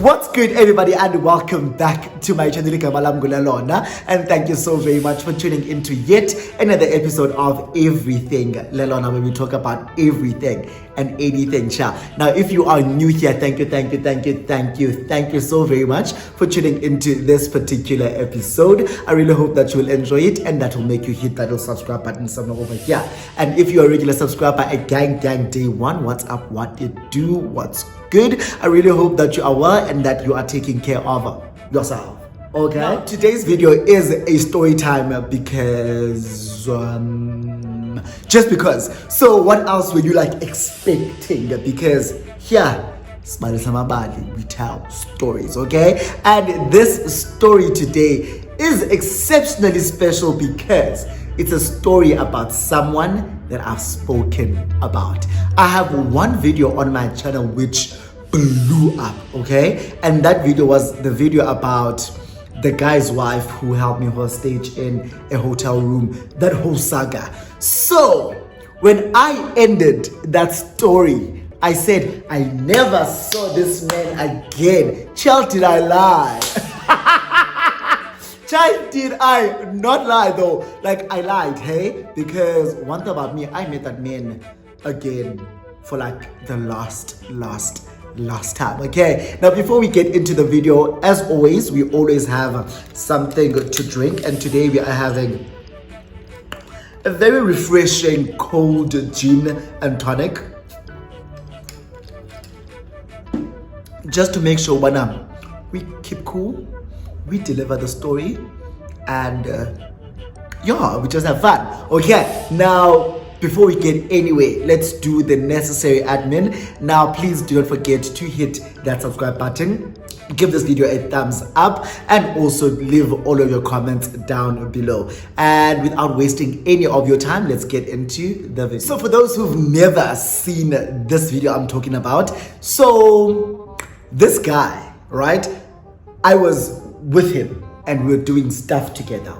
What's good, everybody, and welcome back to my channel, and thank you so very much for tuning into yet another episode of Everything Lelona, where we talk about everything and anything. Now, if you are new here, thank you so very much for tuning into this particular episode. I really hope that you will enjoy it and that will make you hit that little subscribe button somewhere over here. And if you're a regular subscriber, a gang day one, what's up, what you do, what's good? I really hope that you are well and that you are taking care of yourself. Okay, now, today's video is a story time because just because. So what else were you like expecting? Because here, we tell stories, okay? And this story today is exceptionally special because it's a story about someone that I've spoken about. I have one video on my channel which blew up, okay? And that video was the video about the guy's wife who held me hostage in a hotel room, that whole saga. So when I ended that story, I said, I never saw this man again. Child, did I lie? Child, did I not lie though? Like, I lied, hey? Because one thing about me, I met that man again for like the last time, okay? Now, before we get into the video, as always, we always have something to drink, and today we are having a very refreshing cold gin and tonic, just to make sure when we keep cool, we deliver the story, and yeah, we just have fun. Okay, now before we get anywhere, let's do the necessary admin. Now, please do not forget to hit that subscribe button, give this video a thumbs up, and also leave all of your comments down below. And without wasting any of your time, let's get into the video. So for those who've never seen this video I'm talking about, so this guy, right, I was with him and we were doing stuff together,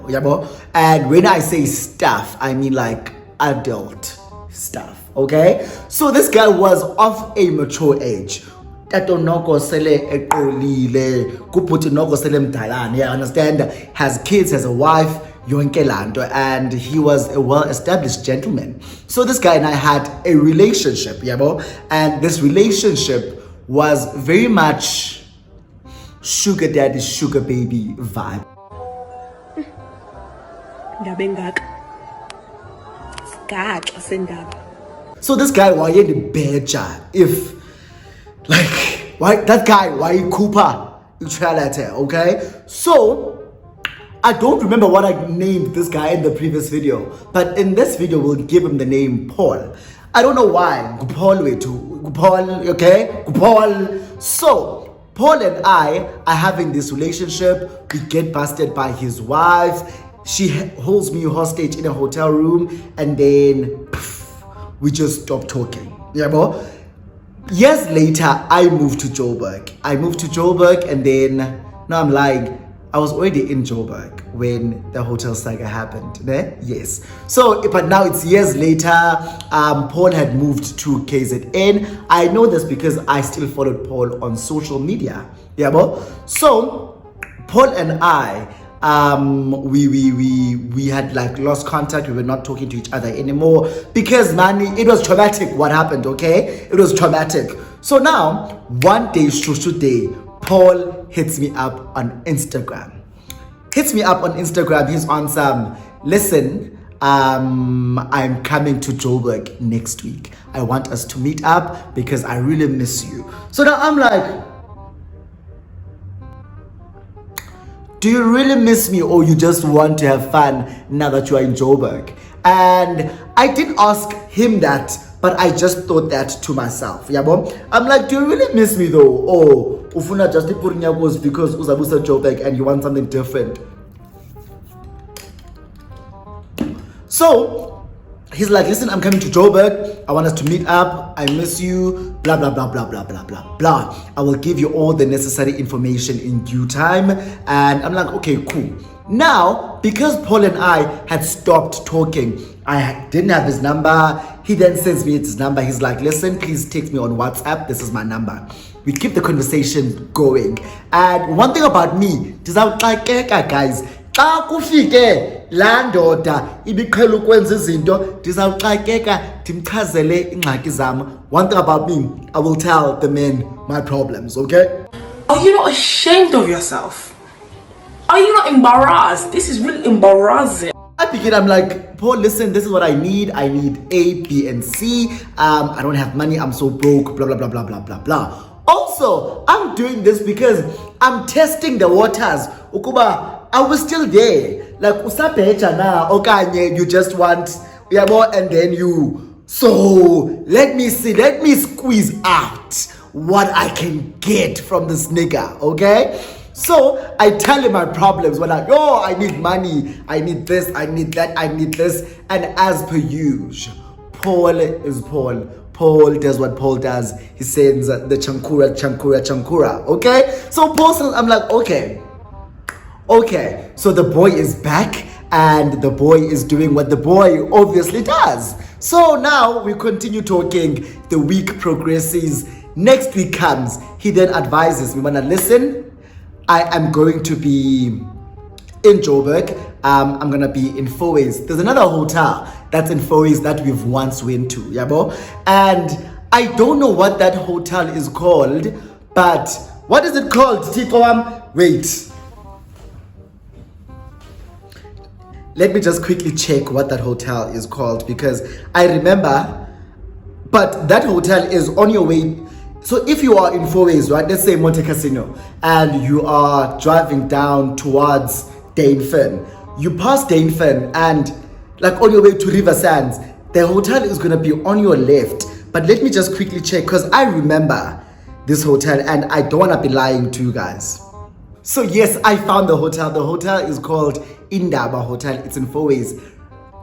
and when I say stuff, I mean like adult stuff, okay? So this guy was of a mature age. Yeah, understand? Has kids, has a wife, and he was a well-established gentleman. So this guy and I had a relationship, and this relationship was very much sugar daddy, sugar baby vibe. So this guy, why the beja? If like, why that guy, why Cooper? Okay? So I don't remember what I named this guy in the previous video, but in this video we'll give him the name Paul. I don't know why. Paul, okay? Paul. So Paul and I are having this relationship. We get busted by his wife. She holds me hostage in a hotel room, and then we just stop talking. Years later, I moved to Joburg. And then, no, I'm lying. I was already in Joburg when the hotel saga happened. Yes. So, but now it's years later. Paul had moved to KZN. I know this because I still followed Paul on social media. So, Paul and I, we had like lost contact. We were not talking to each other anymore because, man, it was traumatic what happened, okay? It was traumatic. So now, one day, shushu day, Paul hits me up on Instagram. He's on some, listen, I'm coming to Joburg next week. I want us to meet up because I really miss you. So now I'm like, do you really miss me, or you just want to have fun now that you are in Joburg? And I did ask him that, but I just thought that to myself. I'm like, do you really miss me though? Or ufuna just putting your words because uzabusa Joburg and you want something different? So he's like, listen, I'm coming to Joburg. I want us to meet up. I miss you. Blah, blah, blah, blah, blah, blah, blah, blah. I will give you all the necessary information in due time. And I'm like, okay, cool. Now, because Paul and I had stopped talking, I didn't have his number. He then sends me his number. He's like, listen, please text me on WhatsApp. This is my number. we keep the conversation going. And one thing about me, guys, xa kufike laa ndoda ibiqhela ukwenza izinto ndizawuxakeka ndimchazele ingxaki zam. One thing about me, I will tell the men my problems, okay? Are you not ashamed of yourself? Are you not embarrassed? This is really embarrassing. I begin, I'm like, Paul, listen, this is what I need. I need A, B, and C. I don't have money. I'm so broke, blah, blah, blah, blah, blah, blah, blah. Also, I'm doing this because I'm testing the waters. Ukuba, I was still there. Like, usapecha na, okanye, you just want, and then you. So, let me see, let me squeeze out what I can get from this nigga, okay? So I tell him my problems. When I need money, I need this, I need that, I need this. And as per usual, Paul is Paul. Paul does what Paul does. He sends the chankura, okay? So Paul says, I'm like, okay. So the boy is back and the boy is doing what the boy obviously does. So now we continue talking. The week progresses. Next week comes. He then advises me, listen, I am going to be in Joburg. I'm going to be in Fourways. There's another hotel that's in Fourways that we've once went to, yabo? And I don't know what that hotel is called, but what is it called, Tikoam? Wait. Let me just quickly check what that hotel is called because I remember, but that hotel is on your way. So if you are in Fourways, right, let's say Monte Cassino, and you are driving down towards Dainfern, you pass Dainfern and like on your way to River Sands, the hotel is going to be on your left. But let me just quickly check because I remember this hotel and I don't want to be lying to you guys. So yes, I found the hotel. The hotel is called Indaba Hotel. It's in Fourways.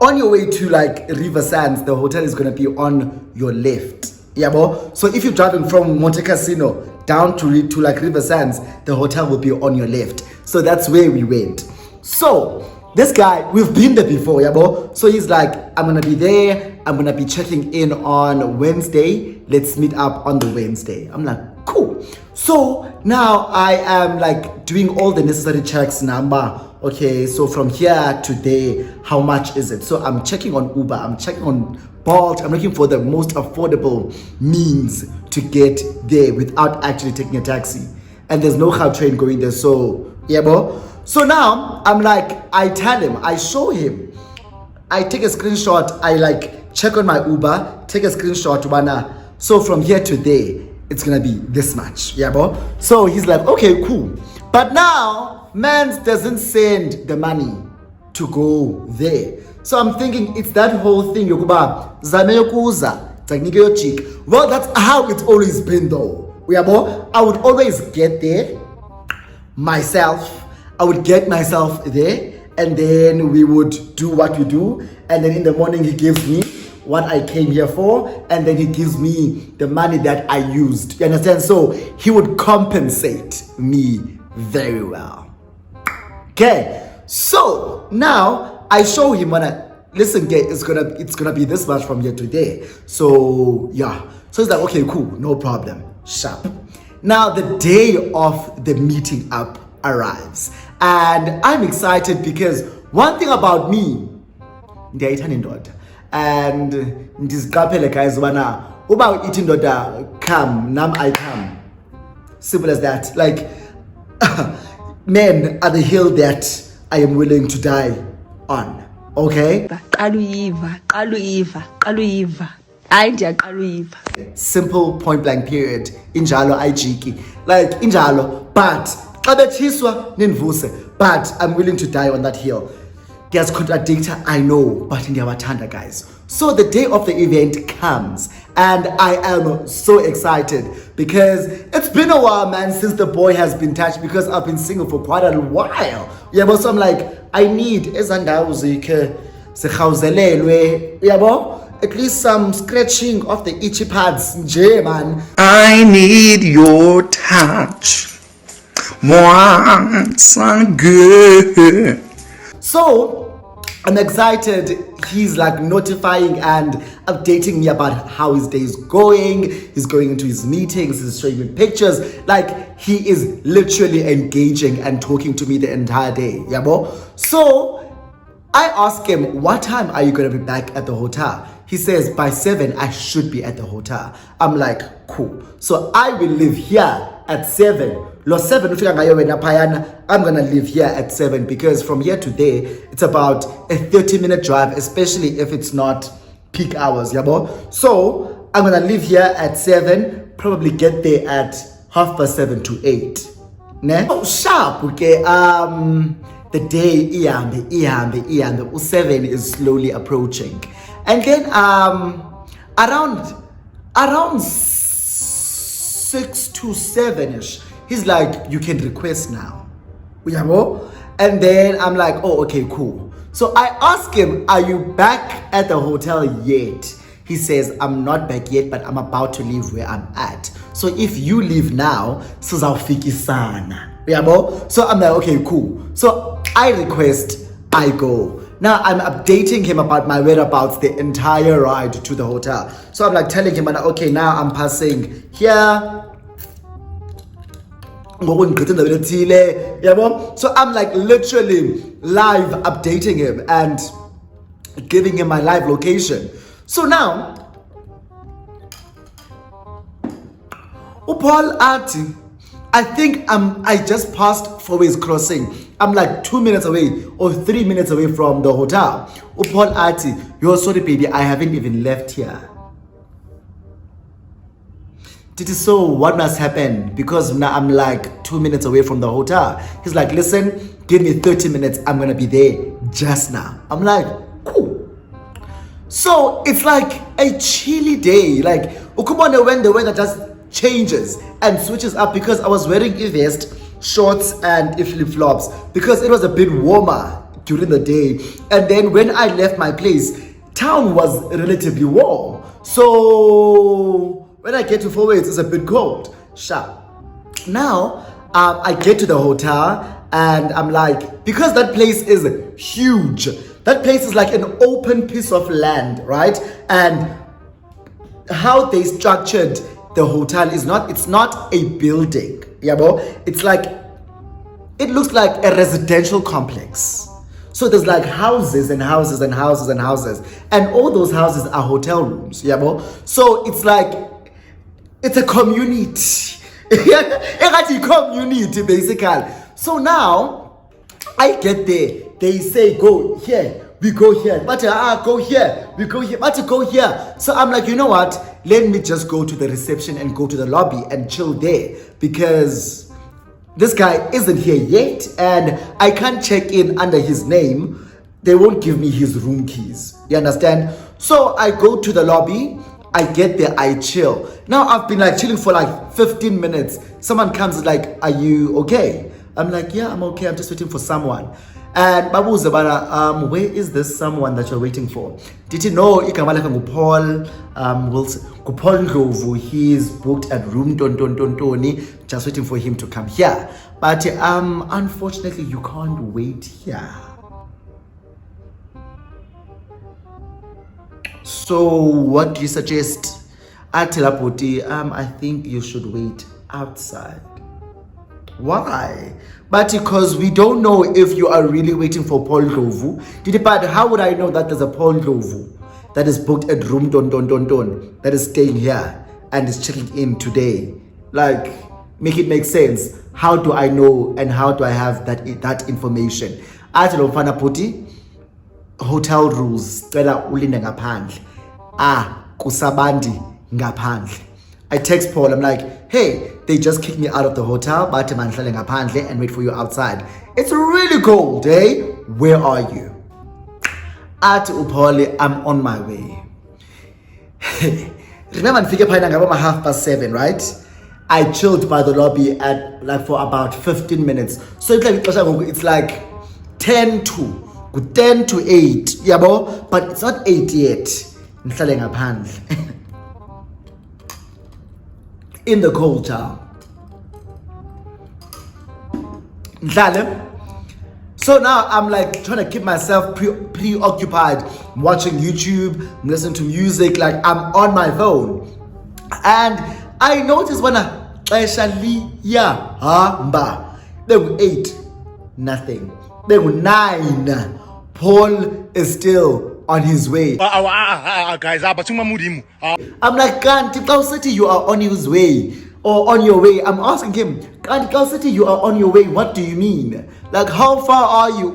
On your way to like River Sands, the hotel is going to be on your left. Yeah, bo? So if you're driving from Monte Cassino down to like River Sands, the hotel will be on your left. So that's where we went. So this guy, we've been there before, yeah, bo? So he's like, I'm gonna be there. I'm gonna be checking in on Wednesday. Let's meet up on the Wednesday. I'm like, cool. So now I am like doing all the necessary checks number. Okay, so from here to there, how much is it? So I'm checking on Uber, I'm checking on Bolt, I'm looking for the most affordable means to get there without actually taking a taxi. And there's no car train going there, so yeah, bro. So now I'm like, I tell him, I show him, I take a screenshot, I like check on my Uber, take a screenshot, wanna. So from here to there, it's gonna be this much, yeah, bro. So he's like, okay, cool. But now, man doesn't send the money to go there. So I'm thinking it's that whole thing, Yokuba, Zameyokuza, Technical Chick. Well, that's how it's always been though. I would always get there myself. I would get myself there and then we would do what we do. And then in the morning he gives me what I came here for and then he gives me the money that I used. You understand? So he would compensate me very well. Okay, so now I show him when listen, okay, it's gonna be this much from here to there. So yeah, so he's like, okay, cool, no problem, sharp. Now the day of the meeting up arrives, and I'm excited because one thing about me, and ndiziqaphele guys, wana uba ithi ndoda come, nam I come. Simple as that. Like. Men are the hill that I am willing to die on. Okay? Simple, point blank, period. Injalo, ajiki. Like, injalo. But, but I'm willing to die on that hill. There's contradictor, I know, but in the guys. So the day of the event comes and I am so excited because it's been a while, man, since the boy has been touched because I've been single for quite a while. Yeah, but so I'm like, I need at least some scratching of the itchy pads, man. I need your touch once again. So I'm excited. he's like notifying and updating me about how his day is going. He's going into his meetings, he's showing me pictures. Like, he is literally engaging and talking to me the entire day. Yabo? So I ask him, what time are you going to be back at the hotel? He says, by 7, I should be at the hotel. I'm like, cool. So I will leave here at 7. Lo 7, I'm going to leave here at 7 because from here to there, it's about a 30-minute drive, especially if it's not peak hours. Yabo? So I'm going to leave here at 7, probably get there at 7:30 to 8. Ne? Oh, sharp, okay. The day, ihambe, 7 is slowly approaching. And then around 6 to 7ish, he's like, you can request now. And then I'm like, oh, okay, cool. So I ask him, are you back at the hotel yet? He says, I'm not back yet, but I'm about to leave where I'm at. So if you leave now, sizawufikisana. So I'm like, okay, cool. So I request, I go. Now I'm updating him about my whereabouts the entire ride to the hotel. So I'm like telling him, okay, now I'm passing here. So I'm like literally live updating him and giving him my live location. So now, Paul Ati, I think I just passed Fourways Crossing. I'm like 2 minutes away or 3 minutes away from the hotel. Paul Ati, you're sorry baby, I haven't even left here. So what must happen? Because now I'm like 2 minutes away from the hotel. He's like, listen, give me 30 minutes. I'm going to be there just now. I'm like, cool. So it's like a chilly day. Like, ukumone when the weather just changes and switches up because I was wearing a vest, shorts and flip-flops because it was a bit warmer during the day. And then when I left my place, town was relatively warm. So when I get to Fourways, it's a bit cold. Sharp. Now, I get to the hotel and I'm like, because that place is huge. That place is like an open piece of land, right? And how they structured the hotel is it's not a building. It's like, it looks like a residential complex. So there's like houses and houses and houses and houses. And all those houses are hotel rooms. So it's like, it's a community. Community, basically. So now, I get there. They say, go here. We go here. But go here. We go here. But go here. So I'm like, you know what? Let me just go to the reception and go to the lobby and chill there. Because this guy isn't here yet. And I can't check in under his name. They won't give me his room keys. You understand? So I go to the lobby. I get there, I chill. Now I've been like chilling for like 15 minutes. Someone comes like, are you okay? I'm like, yeah, I'm okay. I'm just waiting for someone. And Babu Zabara, where is this someone that you're waiting for? Did you know Paul Wilson? Paul Ndlovu, he's booked at room Tony, just waiting for him to come here. But unfortunately, you can't wait here. So what do you suggest? I think you should wait outside. Why? But because we don't know if you are really waiting for Paul Ndlovu. But how would I know that there's a Paul Ndlovu that is booked at room that is staying here and is checking in today? Like, make it make sense. How do I know and how do I have that information? Hotel rules. Kusabandi ngaphandle. I text Paul, I'm like, hey, they just kicked me out of the hotel, but I'm ngaphandle and wait for you outside. It's really cold, eh? Where are you? At Upoli, I'm on my way. Remember, I'm 7:30, right? I chilled by the lobby at like for about 15 minutes. So it's like 10 to 8, but it's not 8 yet. In the cold town. So now I'm like trying to keep myself preoccupied I'm watching YouTube, I'm listening to music, like I'm on my phone. And I noticed when hamba, there were 8, nothing. There were 9. Paul is still on his way. Guys, I'm like, Kanti City, you are on his way. Or on your way. I'm asking him, Kanti City, you are on your way. What do you mean? Like, how far are you?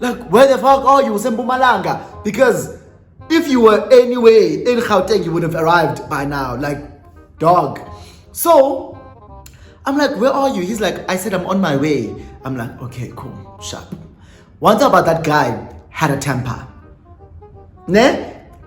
Like, where the fuck are you? Mpumalanga? Because if you were anyway in Gauteng, you would have arrived by now. Like, dog. So, I'm like, where are you? He's like, I said I'm on my way. I'm like, okay, cool, sharp. One thing about that guy had a temper.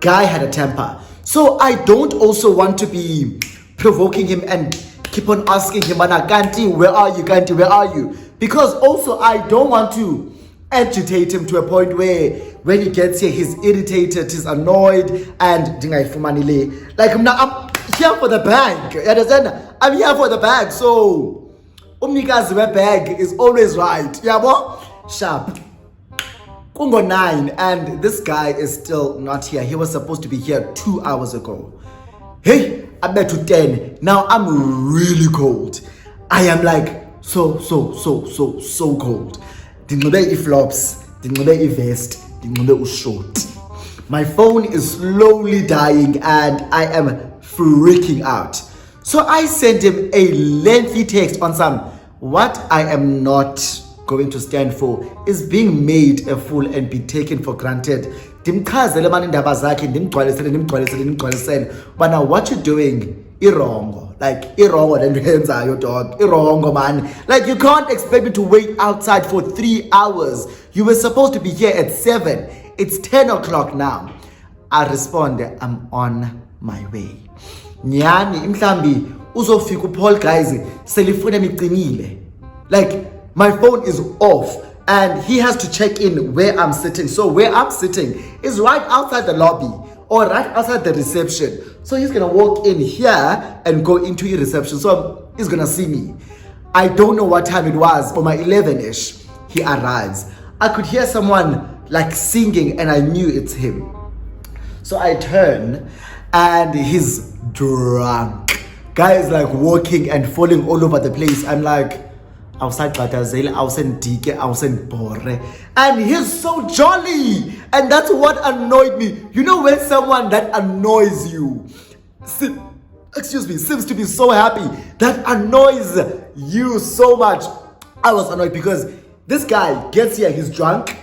Guy had a temper. So I don't also want to be provoking him and keep on asking him, Kanti, where are you? Kanti, where are you? Because also I don't want to agitate him to a point where when he gets here, he's irritated, he's annoyed, and like I'm here for the bag. You understand? I'm here for the bag. So umnikazi bag is always right. Yabo? Sharp. Kungo 9, and this guy is still not here. He was supposed to be here 2 hours ago. Hey, I'm back to 10. Now I'm really cold. I am like so cold. Dingobe flops, dingobe vest, dingobe short. My phone is slowly dying and I am freaking out. So I sent him a lengthy text on some what I am not going to stand for is being made a fool and be taken for granted. But now what you're doing, wrong. Like wrong than your dog. Wrong, man. Like you can't expect me to wait outside for 3 hours. You were supposed to be here at 7. It's 10 o'clock now. I respond, I'm on my way. Nyani imhlambi uzofika Paul guys selifuna miqinile. Like my phone is off and he has to check in where I'm sitting. So where I'm sitting is right outside the lobby or right outside the reception. So he's gonna walk in here and go into the reception. So he's gonna see me. I don't know what time it was, but my 11ish, he arrives. I could hear someone like singing and I knew it's him. So I turn and he's drunk. Guy is like walking and falling all over the place. I'm like, outside Katazela, outside Dike, outside Bore. And he's so jolly. And that's what annoyed me. You know when someone that annoys you, seems to be so happy, that annoys you so much. I was annoyed because this guy gets here, he's drunk,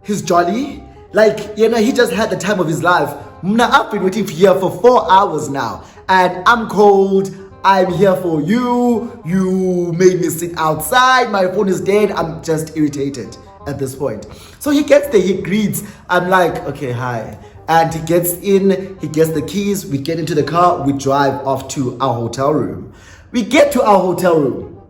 he's jolly. Like, he just had the time of his life. I've been waiting here for 4 hours now. And I'm cold. I'm here for you. You made me sit outside. My phone is dead. I'm just irritated at this point. So he gets there, he greets. I'm like, okay, hi. And he gets in, he gets the keys. We get into the car. We drive off to our hotel room. We get to our hotel room.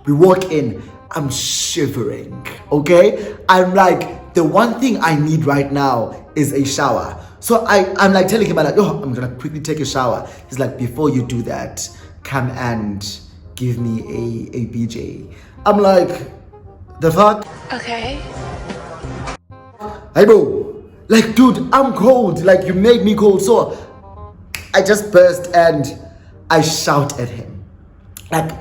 We walk in. I'm shivering, okay? I'm like, the one thing I need right now is a shower. So I'm like telling him, I'm like, oh, I'm gonna quickly take a shower. He's like, before you do that, come and give me a BJ. I'm like, the fuck? Okay. Hey bro, like dude, I'm cold. Like you made me cold. So I just burst and I shout at him. Like,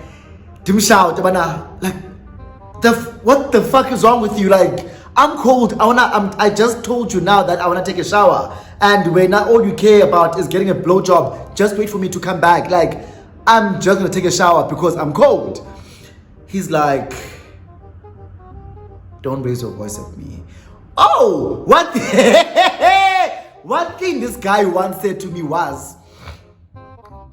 Tim shout, like, what the fuck is wrong with you? Like, I'm cold. I just told you now that I wanna take a shower. And when all you care about is getting a blowjob, just wait for me to come back. Like, I'm just gonna take a shower because I'm cold. He's like, don't raise your voice at me. Oh, what? One thing this guy once said to me was,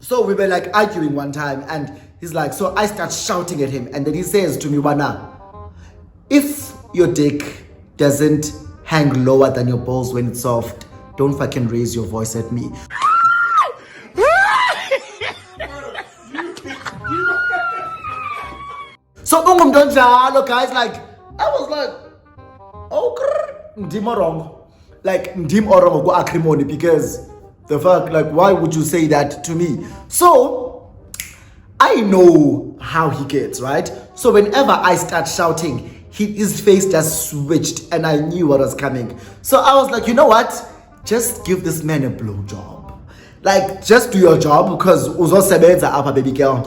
so we were like arguing one time and he's like, so I start shouting at him and then he says to me, Wana, if your dick doesn't hang lower than your balls when it's soft, don't fucking raise your voice at me. So guys, like I was like, oh, ndim wrong, like ndim wrong go acrimony because the fuck, like why would you say that to me? So I know how he gets, right? So whenever I start shouting, his face just switched and I knew what was coming. So I was like, you know what? Just give this man a blowjob. Like, just do your job because uzosebenza apa, baby girl.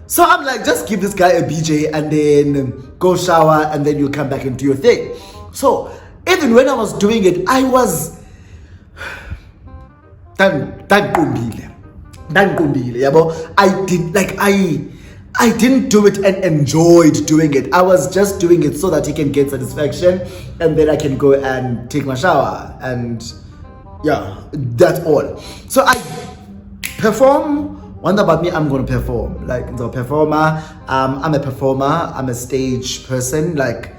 So I'm like, just give this guy a BJ and then go shower and then you come back and do your thing. So even when I was doing it, I was I didn't do it and enjoyed doing it. I was just doing it so that he can get satisfaction and then I can go and take my shower and yeah, that's all. So I perform. One thing about me, I'm gonna perform. Like the performer, I'm a performer. I'm a stage person. Like,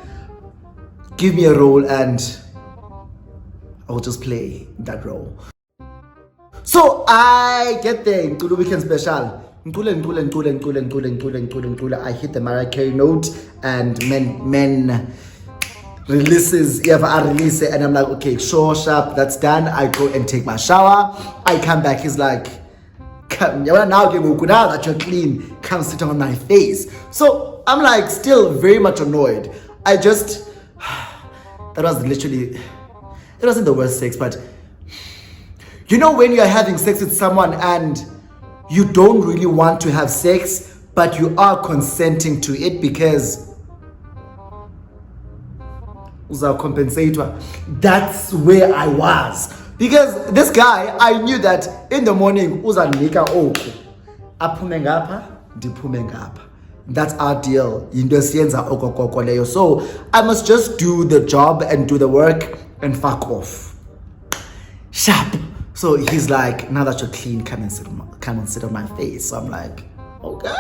give me a role and I'll just play that role. So I get there. Nkulu Weekend Special. Nkulu. I hit the Mariah Carey note and men releases. If I release it and I'm like, okay, sharp, that's done. I go and take my shower. I come back. He's like, now that you're clean, come sit on my face. So I'm like still very much annoyed. That was literally, it wasn't the worst sex, but you know when you're having sex with someone and you don't really want to have sex, but you are consenting to it because that's where I was. Because this guy, I knew that in the morning, uzanika oku. Aphume ngapha, ndiphume ngapha. That's our deal. So I must just do the job and do the work and fuck off. Sharp. So he's like, now that you're clean, come and sit on my face. So I'm like, okay.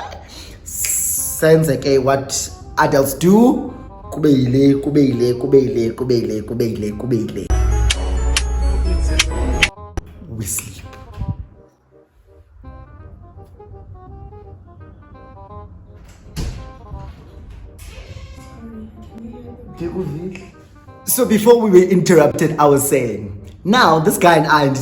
Sounds like what adults do. Kubeile. We sleep. So before we were interrupted, I was saying, now this guy and I'm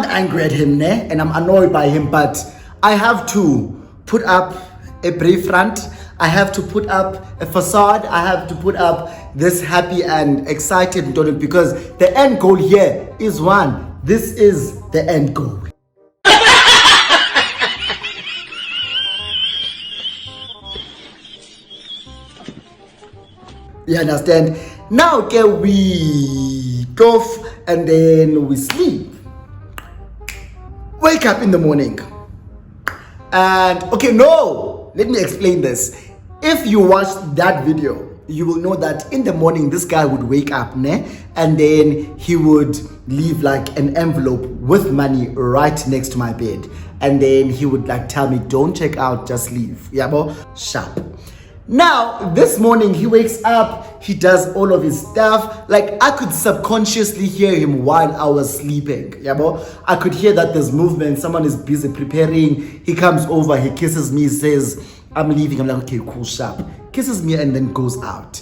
angry at him, ne? And I'm annoyed by him, but I have to put up a brave front. I have to put up a facade. I have to put up this happy and excited because the end goal here is one. This is the end goal. You understand? Now okay, we TLOF and then we sleep. Wake up in the morning. And okay, no, let me explain this. If you watched that video, you will know that in the morning this guy would wake up, ne? And then he would leave like an envelope with money right next to my bed. And then he would like tell me, don't check out, just leave. Yeah, bo? Sharp. Now, this morning he wakes up, he does all of his stuff. Like I could subconsciously hear him while I was sleeping. Yeah, bo? I could hear that there's movement, someone is busy preparing. He comes over, he kisses me, says, I'm leaving. I'm like, okay, cool, sharp. Kisses me and then goes out.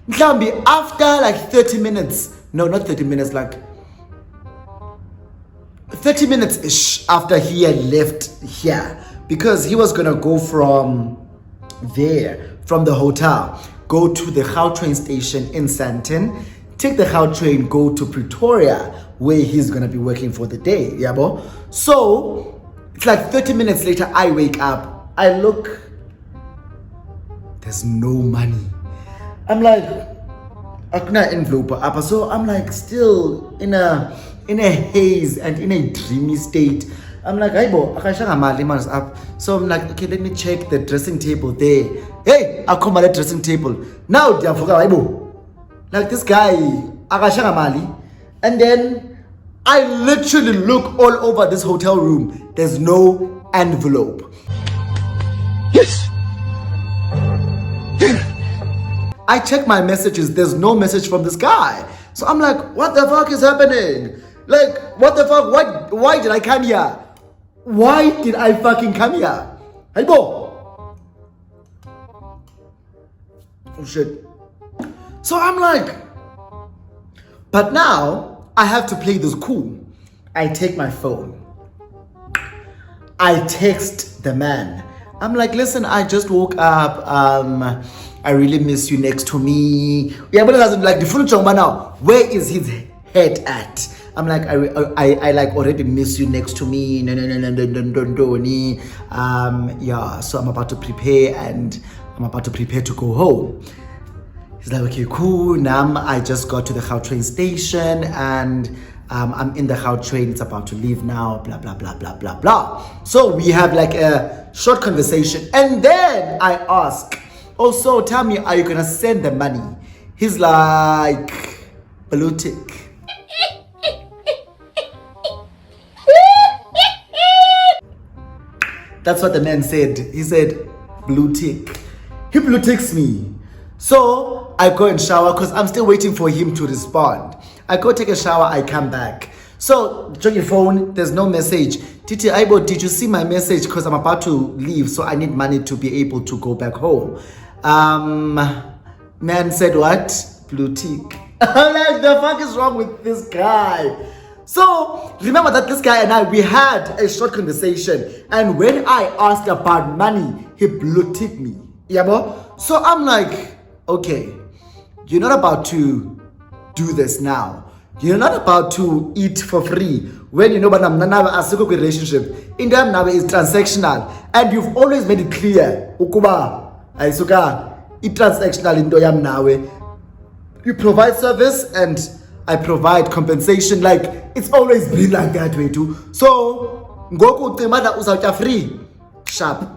Mhlambi, after like 30 minutes, no, not 30 minutes, like 30 minutes-ish after he had left here, because he was gonna go from there, from the hotel, go to the Gautrain station in Sandton, take the Gautrain, go to Pretoria, where he's gonna be working for the day, yabo? So, it's like 30 minutes later, I wake up, I look, there's no money. I'm like, akuna envelope up. So I'm like still in a haze and in a dreamy state. I'm like, aibo, akashanga mali man's up. So I'm like, okay, let me check the dressing table there. Hey, I come at the dressing table. Now they forgot aibo. Like this guy, akashanga mali. And then I literally look all over this hotel room. There's no envelope. Yes. I check my messages, there's no message from this guy. So I'm like, what the fuck is happening? Like, what the fuck? Why did I come here? Why did I fucking come here? Hey, bo. Oh shit. So I'm like, but now I have to play this cool. I take my phone. I text the man. I'm like, listen, I just woke up. I really miss you next to me. Yeah, but it doesn't like the full chongba now. Where is his head at? I'm like, I like already miss you next to me. No. Yeah, so I'm about to prepare to go home. He's like, okay, cool. Now I just got to the Gautrain station and I'm in the Gautrain. It's about to leave now. Blah, blah, blah, blah, blah, blah. So we have like a short conversation. And then I ask, oh, so tell me, are you going to send the money? He's like, blue tick. That's what the man said. He said, blue tick. He blue ticks me. So I go and shower because I'm still waiting for him to respond. I go take a shower, I come back. So check your phone, there's no message. Titi Aibo, did you see my message? Because I'm about to leave, so I need money to be able to go back home. Man said what? Blue tick. I'm like, the fuck is wrong with this guy? So remember that this guy and I, we had a short conversation, and when I asked about money, he blue ticked me. Yeah, bro? So I'm like, okay, you're not about to do this now. You're not about to eat for free when you know but I'm not a single relationship. In them now is transactional, and you've always made it clear. Ukuba, aisuka, it transactional in doyam nawe. You provide service and I provide compensation. Like it's always been like that way too. So ngoku temada usauta free, sharp.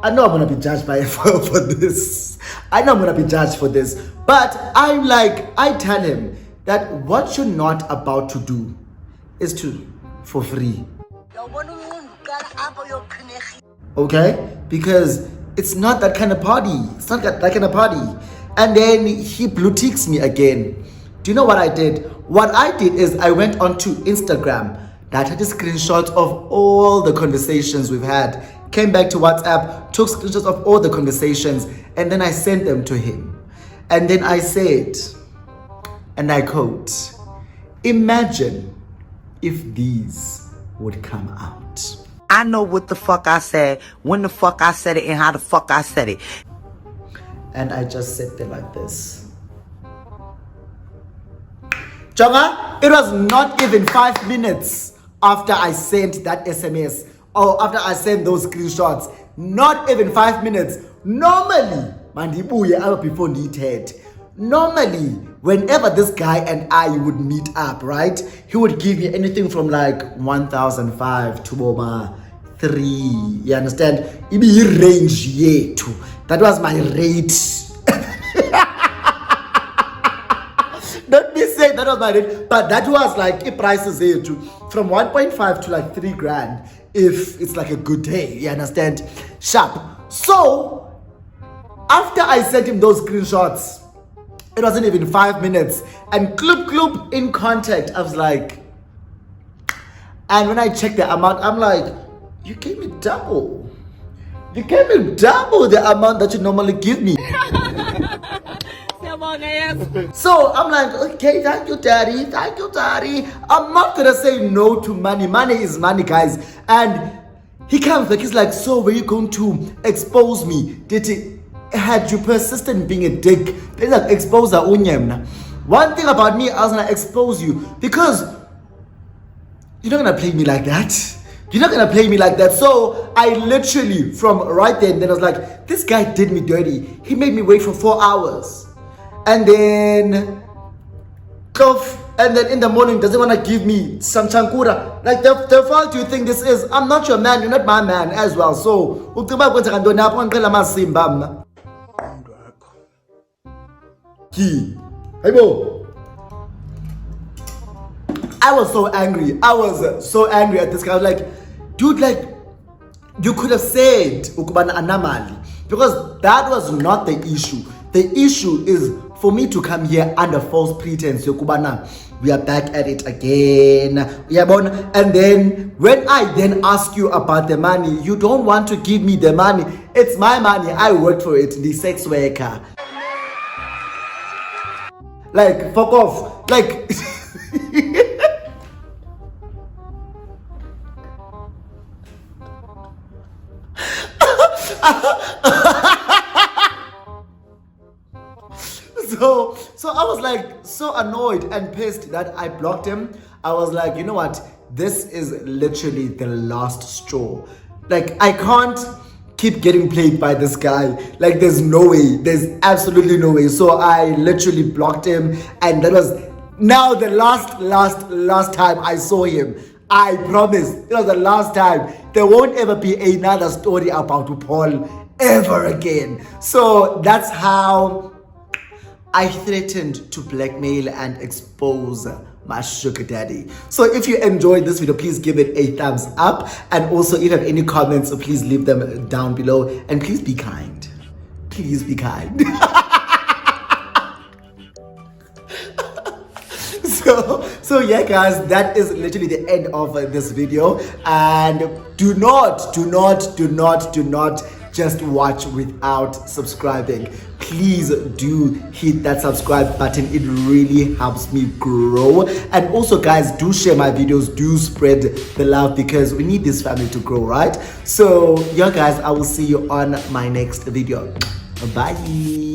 I know I'm gonna be judged for this. I know I'm gonna be judged for this. But I'm like, I tell him that what you're not about to do is to for free. Okay? Because it's not that kind of party. It's not that kind of party. And then he blue ticks me again. Do you know what I did? What I did is I went onto Instagram. That had a screenshot of all the conversations we've had. Came back to WhatsApp, took screenshots of all the conversations, and then I sent them to him. And then I said, and I quote, imagine if these would come out. I know what the fuck I said, when the fuck I said it, and how the fuck I said it. And I just sat there like this. Jonga, it was not even 5 minutes after I sent that SMS or after I sent those screenshots. Not even 5 minutes. Normally, mandibuye aba before needed. Normally, whenever this guy and I would meet up, right, he would give me anything from like 1,005 to over 3. You understand? It be range yetu. That was my rate. Let me say that was my rate, but that was like it prices here too, from 1.5 to like 3 grand if it's like a good day. You understand? Sharp. So after I sent him those screenshots, it wasn't even 5 minutes, and club in contact. I was like, and when I checked the amount, I'm like, you gave me double. You gave me double the amount that you normally give me. So I'm like, okay, thank you, daddy. Thank you, daddy. I'm not gonna say no to money. Money is money, guys. And he comes like, he's like, so were you going to expose me? Had you persisted in being a dick? There's like expose the unyem. One thing about me, I was gonna expose you because you're not gonna play me like that. You're not gonna play me like that. So I literally, from right then I was like, this guy did me dirty. He made me wait for 4 hours. And then TLOF, and then in the morning doesn't want to give me some chankura. Like the fault you think this is, I'm not your man, you're not my man as well. So I was so angry. I was so angry at this guy. I was like, dude, like, you could have said ukubana anamali, because that was not the issue. The issue is for me to come here under false pretense. Yokubana, we are back at it again. And then when I then ask you about the money, you don't want to give me the money. It's my money. I worked for it. The sex worker. Like, fuck off. Like, So I was like so annoyed and pissed that I blocked him. I was like, you know what? This is literally the last straw. Like, I can't keep getting played by this guy. Like, there's no way. There's absolutely no way. So I literally blocked him, and that was now the last time I saw him. I promise. It was the last time. There won't ever be another story about Paul ever again. So that's how I threatened to blackmail and expose my sugar daddy. So if you enjoyed this video, please give it a thumbs up. And also, if you have any comments, please leave them down below. And please be kind. Please be kind. So yeah, guys, that is literally the end of this video. And do not just watch without subscribing. Please do hit that subscribe button. It really helps me grow. And also, guys, do share my videos, do spread the love, because we need this family to grow, right? So yeah, guys, I will see you on my next video. Bye.